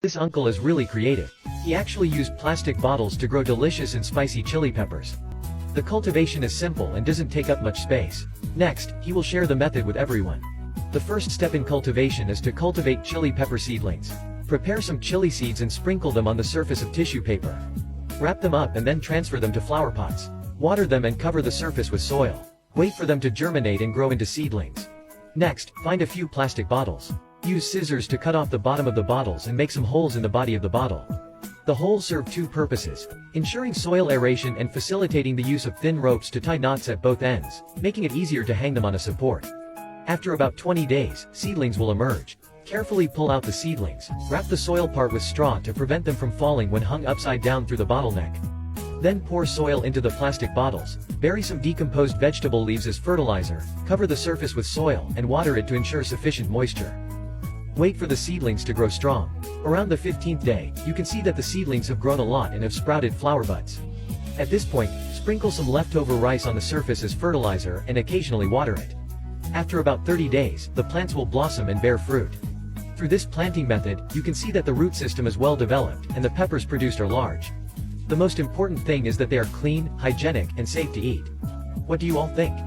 This uncle is really creative. He actually used plastic bottles to grow delicious and spicy chili peppers. The cultivation is simple and doesn't take up much space. Next, he will share the method with everyone. The first step in cultivation is to cultivate chili pepper seedlings. Prepare some chili seeds and sprinkle them on the surface of tissue paper. Wrap them up and then transfer them to flower pots. Water them and cover the surface with soil. Wait for them to germinate and grow into seedlings. Next, find a few plastic bottles. Use scissors to cut off the bottom of the bottles and make some holes in the body of the bottle. The holes serve two purposes: ensuring soil aeration and facilitating the use of thin ropes to tie knots at both ends, making it easier to hang them on a support. After about 20 days, seedlings will emerge. Carefully pull out the seedlings. Wrap the soil part with straw to prevent them from falling when hung upside down through the bottleneck. Then pour soil into the plastic bottles. Bury some decomposed vegetable leaves as fertilizer, cover the surface with soil, and water it to ensure sufficient moisture. Wait for the seedlings to grow strong. Around the 15th day, you can see that the seedlings have grown a lot and have sprouted flower buds. At this point, sprinkle some leftover rice on the surface as fertilizer and occasionally water it. After about 30 days, the plants will blossom and bear fruit. Through this planting method, you can see that the root system is well developed, and the peppers produced are large. The most important thing is that they are clean, hygienic, and safe to eat. What do you all think?